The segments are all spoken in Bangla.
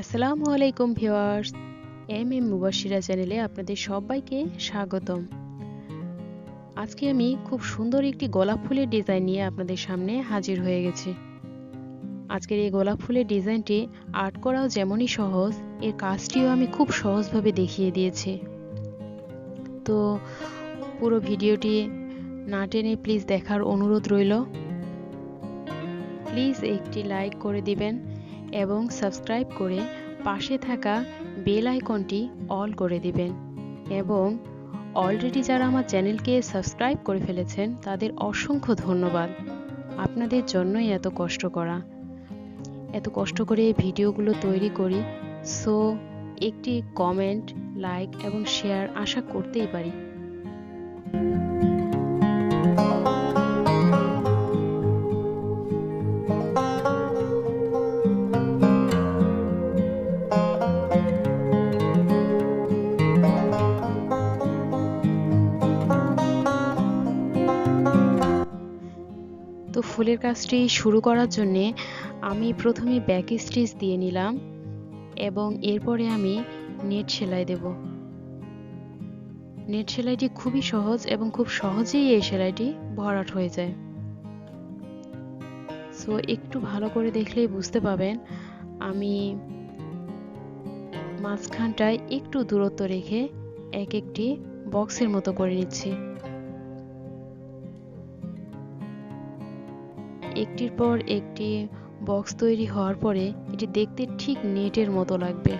আসসালামু আলাইকুম ভিউয়ার্স, মুবাশিরা চ্যানেলে আপনাদের সবাইকে স্বাগতম। আজকে আমি খুব সুন্দর একটি গোলাপ ফুলের ডিজাইন নিয়ে আপনাদের সামনে হাজির হয়ে গেছি। আজকের এই গোলাপ ফুলের ডিজাইনটি আর্ট করাও যেমনই সহজ, এর কাজটিও আমি খুব সহজভাবে দেখিয়ে দিয়েছি। তো পুরো ভিডিওটি না টেনে প্লিজ দেখার অনুরোধ রইল। প্লিজ একটি লাইক করে দিবেন এবং সাবস্ক্রাইব করে পাশে থাকা বেল আইকনটি অল করে দিবেন। এবং অলরেডি যারা আমার চ্যানেলকে সাবস্ক্রাইব করে ফেলেছেন তাদের অসংখ্য ধন্যবাদ। আপনাদের জন্যই এত কষ্ট করে এই ভিডিওগুলো তৈরি করি। সো একটি কমেন্ট, লাইক এবং শেয়ার আশা করতেই পারি। তো ফুলের কাজটি শুরু করার জন্য আমি প্রথমে ব্যাক স্টিচ দিয়ে নিলাম এবং এরপরে আমি নেট সেলাই দেব। নেট সেলাইটি খুবই সহজ এবং খুব সহজেই এই সেলাইটি ভরাট হয়ে যায়। সো একটু ভালো করে দেখলেই বুঝতে পাবেন আমি মাঝখানটায় একটু দূরত্ব রেখে এক একটি বক্সের মতো করে নিচ্ছি। একটির পর একটি বক্স তৈরি হওয়ার পরে এটি দেখতে ঠিক নেটের মতো লাগবে।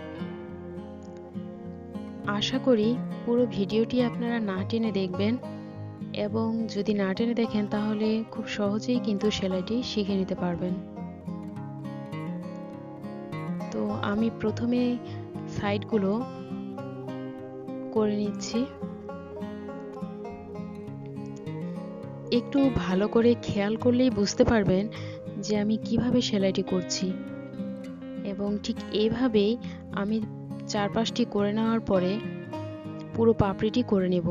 আশা করি পুরো ভিডিওটি আপনারা না টেনে দেখবেন, এবং যদি না টেনে দেখেন তাহলে খুব সহজেই কিন্তু সেলাইটি শিখে নিতে পারবেন। তো আমি প্রথমে সাইডগুলো করে নিচ্ছি। একটু ভালো করে খেয়াল করলেই বুঝতে পারবেন যে আমি কিভাবে সেলাইটি করছি, এবং ঠিক এইভাবেই আমি চারপাশটি করে নেওয়ার পরে পুরো পাপড়িটি করে নেব।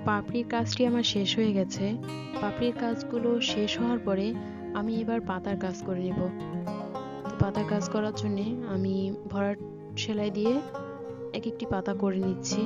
পাপড়ির কাজটি আমার শেষ হয়ে গেছে। পাপড়ির কাজগুলো শেষ হওয়ার পরে আমি এবার পাতার কাজ করে নেব। তো পাতার কাজ করার জন্য আমি ভরাট সেলাই দিয়ে এক একটি পাতা করে নিচ্ছি।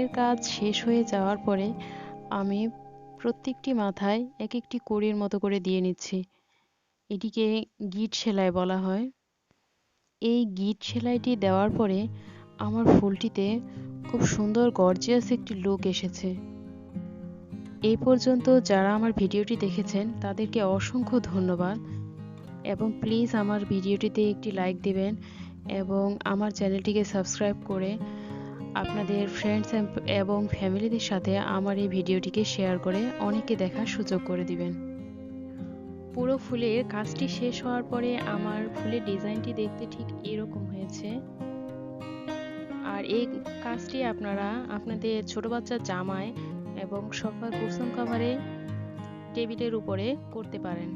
ফুলের কাজ শেষ হয়ে যাওয়ার পরে আমি প্রত্যেকটি মাথায় এক একটি কড়ির মতো করে দিয়ে নিচ্ছি। এটিকে গিট সেলাই বলা হয়। এই গিট সেলাইটি দেওয়ার পরে আমার ফুলটিতে খুব সুন্দর গর্জিয়াস একটি লুক এসেছে। এই পর্যন্ত যারা আমার ভিডিওটি দেখেছেন তাদেরকে অসংখ্য ধন্যবাদ, এবং প্লিজ আমার ভিডিওটিতে একটি লাইক দিবেন এবং আমার চ্যানেলটিকে সাবস্ক্রাইব করে আপনাদের ফ্রেন্ডস এবং ফ্যামিলিদের সাথে আমার এই ভিডিওটিকে শেয়ার করে অনেকে দেখার সুযোগ করে দিবেন। পুরো ফুলের কাজটি শেষ হওয়ার পরে আমার ফুলের ডিজাইনটি দেখতে ঠিক এরকম হয়েছে। আর এই কাজটি আপনারা আপনাদের ছোট বাচ্চার জামায় এবং সোফার কুশন কভারে, টেবিলের উপরে করতে পারেন।